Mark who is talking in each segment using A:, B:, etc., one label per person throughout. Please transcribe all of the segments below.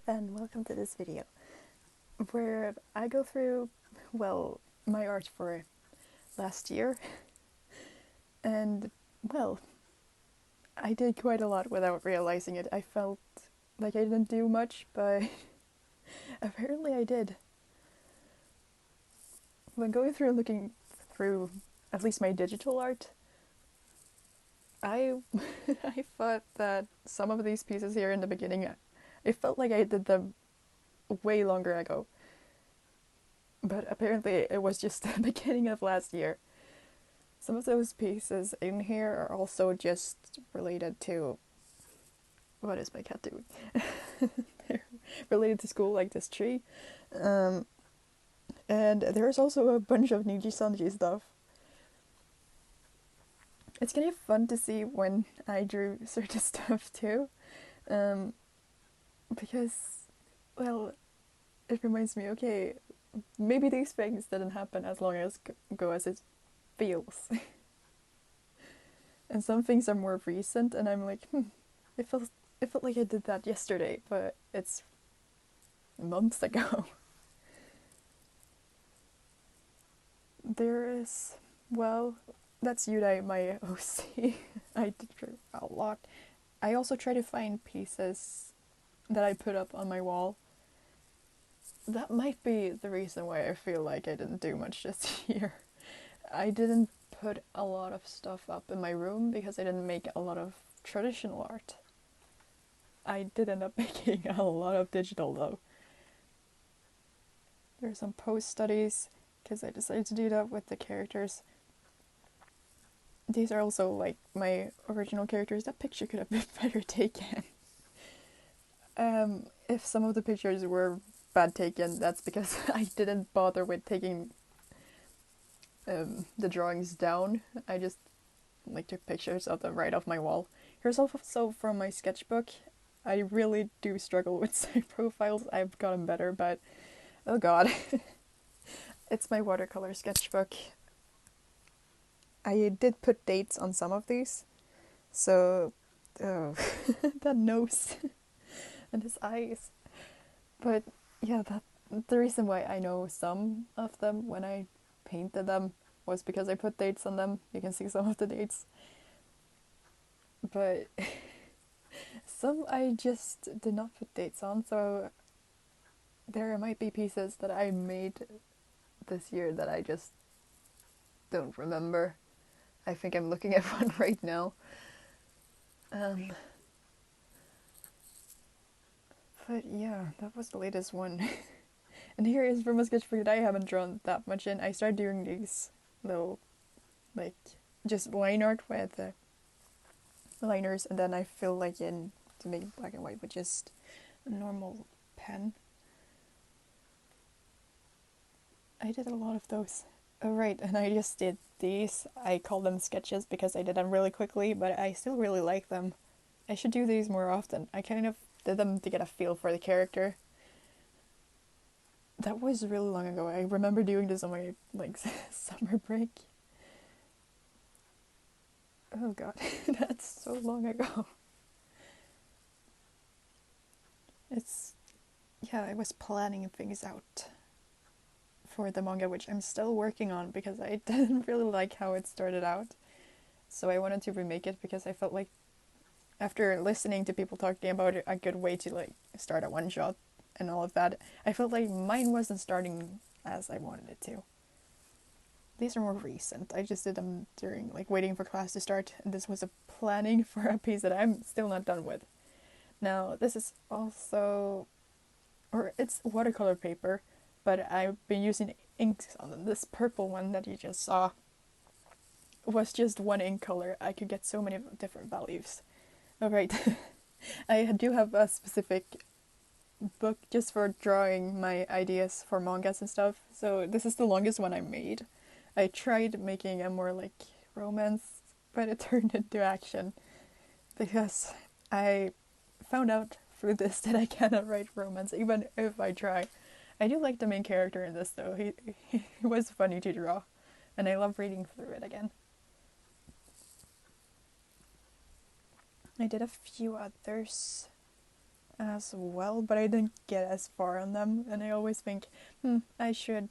A: and welcome to this video where I go through, well, my art for last year. And, well, I did quite a lot without realizing it. I felt like I didn't do much, but apparently I did. When going through and looking through at least my digital art, I I thought that some of these pieces here in the beginning, it felt like I did them way longer ago. But apparently it was just the beginning of last year. Some of those pieces in here are also just related to, what is my cat doing? They're related to school, like this tree. Um, and there's also a bunch of Niji Sanji stuff. It's kind of fun to see when I drew certain stuff too. Um, because, well, it reminds me, okay, maybe these things didn't happen as long as ago as it feels. And some things are more recent, and I'm like, it felt like I did that yesterday, but it's months ago. There is, well, that's Yudai, my OC. I did a lot. I also try to find pieces that I put up on my wall. That might be the reason why I feel like I didn't do much this year. I didn't put a lot of stuff up in my room because I didn't make a lot of traditional art. I did end up making a lot of digital though. There's some post studies because I decided to do that with the characters. These are also like my original characters. That picture could have been better taken. If some of the pictures were bad taken, that's because I didn't bother with taking the drawings down. I just took pictures of them right off my wall. Here's also from my sketchbook. I really do struggle with side profiles. I've gotten better, but oh god. It's my watercolor sketchbook. I did put dates on some of these, so oh, that nose and his eyes. But yeah, the reason why I know some of them when I painted them was because I put dates on them. You can see some of the dates, but some I just did not put dates on. So there might be pieces that I made this year that I just don't remember. I think I'm looking at one right now. But yeah, that was the latest one. And here is from a sketchbook that I haven't drawn that much in. I started doing these little, like, just line art with liners, and then I fill in to make black and white with just a normal pen. I did a lot of those. Oh right, and I just did these. I call them sketches because I did them really quickly, but I still really like them. I should do these more often. I kind of did them to get a feel for the character. That was really long ago. I remember doing this on my summer break. Oh god, that's so long ago. I was planning things out for the manga, which I'm still working on because I didn't really like how it started out. So I wanted to remake it because I felt like after listening to people talking about it, a good way to start a one shot and all of that, I felt like mine wasn't starting as I wanted it to. These are more recent. I just did them during waiting for class to start, and this was a planning for a piece that I'm still not done with. Now this is also, or it's watercolor paper, but I've been using inks on them. This purple one that you just saw was just one ink color. I could get so many different values. Alright, I do have a specific book just for drawing my ideas for mangas and stuff, so this is the longest one I made. I tried making a more romance, but it turned into action because I found out through this that I cannot write romance even if I try. I do like the main character in this though. He was funny to draw, and I love reading through it again. I did a few others. as well, but I didn't get as far on them, and I always think, I should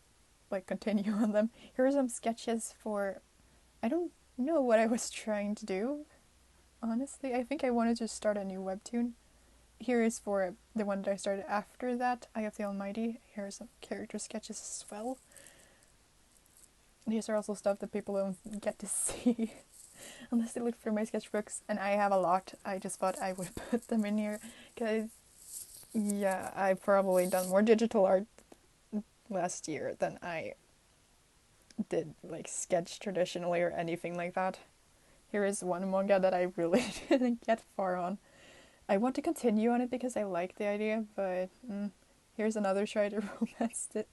A: like continue on them. Here are some sketches for, I don't know what I was trying to do, honestly. I think I wanted to start a new webtoon. Here is for the one that I started after that, Eye of the Almighty. Here are some character sketches as well. These are also stuff that people don't get to see unless they look through my sketchbooks, and I have a lot. I just thought I would put them in here because, yeah, I've probably done more digital art last year than I did like sketch traditionally or anything like that. Here is one manga that I really didn't get far on. I want to continue on it because I like the idea, but here's another try to romance it,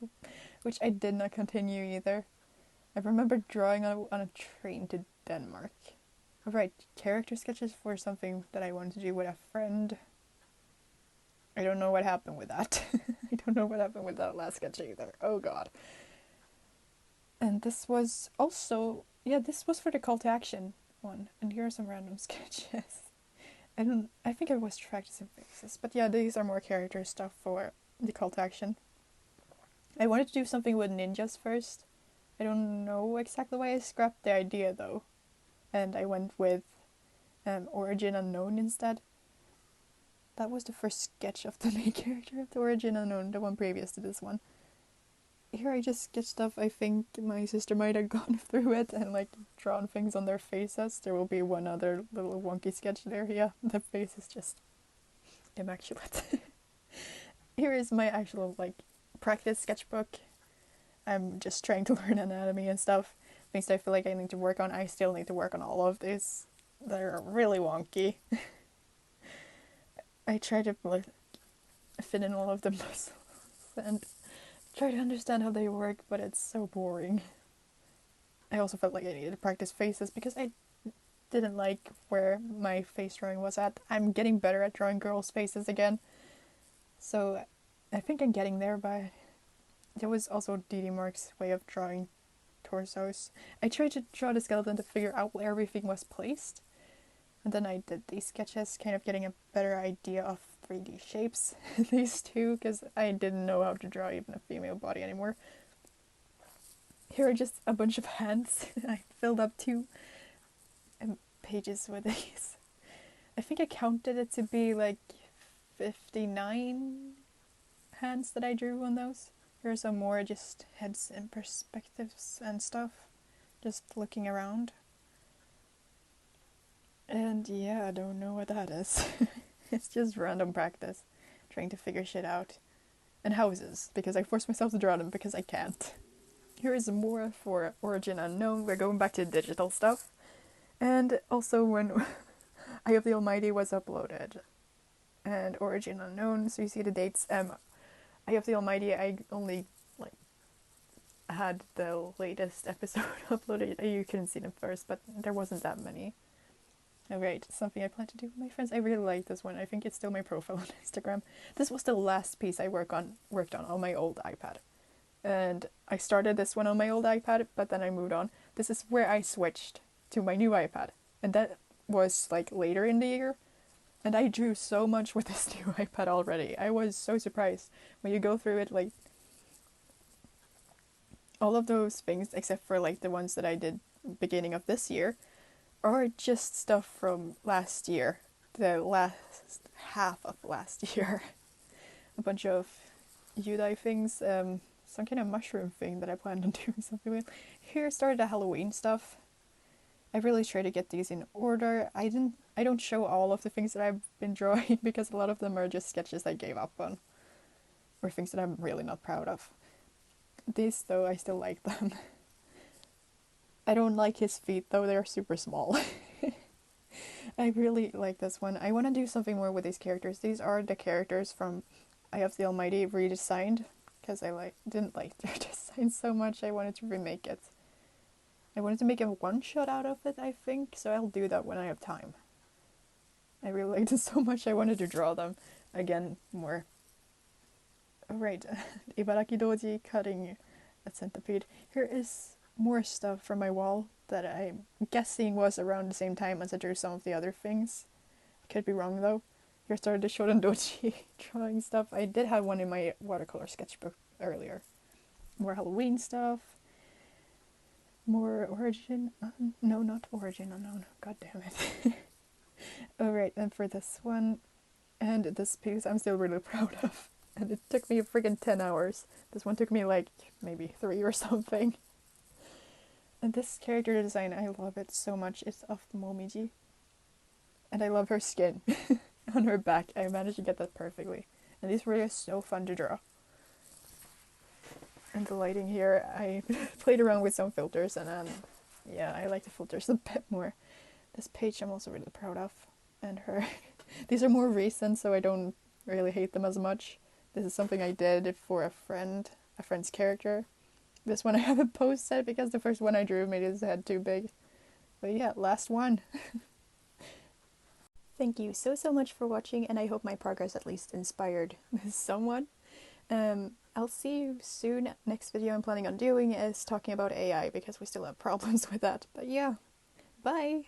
A: which I did not continue either. I remember drawing on a train to Denmark. Right, character sketches for something that I wanted to do with a friend. I don't know what happened with that. I don't know what happened with that last sketch either. Oh god. And this was also, yeah, this was for the call to action one. And here are some random sketches. I think I was practicing faces, but yeah, these are more character stuff for the call to action. I wanted to do something with ninjas first. I don't know exactly why I scrapped the idea though, and I went with Origin Unknown instead. That was the first sketch of the main character of the Origin Unknown, the one previous to this one. Here I just sketched stuff. I think my sister might have gone through it and like drawn things on their faces. There will be one other little wonky sketch there. Yeah, the face is just immaculate. Here is my actual like practice sketchbook. I'm just trying to learn anatomy and stuff. Things that I feel like I need to work on. I still need to work on all of these. They're really wonky. I try to like fit in all of the muscles and try to understand how they work, but it's so boring. I also felt like I needed to practice faces because I didn't like where my face drawing was at. I'm getting better at drawing girls' faces again, so I think I'm getting there, but there was also DD Mark's way of drawing torsos. I tried to draw the skeleton to figure out where everything was placed, and then I did these sketches, kind of getting a better idea of 3D shapes, these two, because I didn't know how to draw even a female body anymore. Here are just a bunch of hands. I filled up 2 pages with these. I think I counted it to be like 59 hands that I drew on those. Here are some more just heads and perspectives and stuff. Just looking around. And yeah, I don't know what that is. It's just random practice. Trying to figure shit out. And houses, because I force myself to draw them because I can't. Here is more for Origin Unknown. We're going back to digital stuff. And also when Eye of the Almighty was uploaded. And Origin Unknown, so you see the dates. Eye of the Almighty, I only like had the latest episode uploaded. You couldn't see them first, but there wasn't that many. Alright, something I plan to do with my friends. I really like this one. I think it's still my profile on Instagram. This was the last piece I worked on my old iPad. And I started this one on my old iPad, but then I moved on. This is where I switched to my new iPad. And that was like later in the year. And I drew so much with this new iPad already. I was so surprised. When you go through it, like, all of those things, except for like the ones that I did beginning of this year, are just stuff from last year. The last half of last year. A bunch of Yudai things, some kind of mushroom thing that I planned on doing something with. Here started the Halloween stuff. I really try to get these in order. I don't show all of the things that I've been drawing because a lot of them are just sketches I gave up on. Or things that I'm really not proud of. These though, I still like them. I don't like his feet though, they're super small. I really like this one. I want to do something more with these characters. These are the characters from Eye of the Almighty redesigned. Because I didn't like their design so much, I wanted to remake it. I wanted to make a one-shot out of it, I think, so I'll do that when I have time. I really liked it so much I wanted to draw them again more. Alright, Ibaraki Doji cutting a centipede. Here is more stuff from my wall that I'm guessing was around the same time as I drew some of the other things. I could be wrong though. Here started the Shodandoji drawing stuff. I did have one in my watercolor sketchbook earlier. More Halloween stuff. More Origin. No, not Origin Unknown. God damn it. Alright, and for this one, and this piece I'm still really proud of. And it took me a friggin' 10 hours. This one took me like maybe 3 or something. And this character design, I love it so much. It's of Momiji. And I love her skin on her back. I managed to get that perfectly. And these were just so fun to draw. And the lighting here, I played around with some filters, and yeah, I like the filters a bit more. This page I'm also really proud of. And her. These are more recent, so I don't really hate them as much. This is something I did for a friend's character. This one I haven't posted because the first one I drew made his head too big. But yeah, last one. Thank you so much for watching, and I hope my progress at least inspired someone. I'll see you soon. Next video I'm planning on doing is talking about AI because we still have problems with that. But yeah, bye!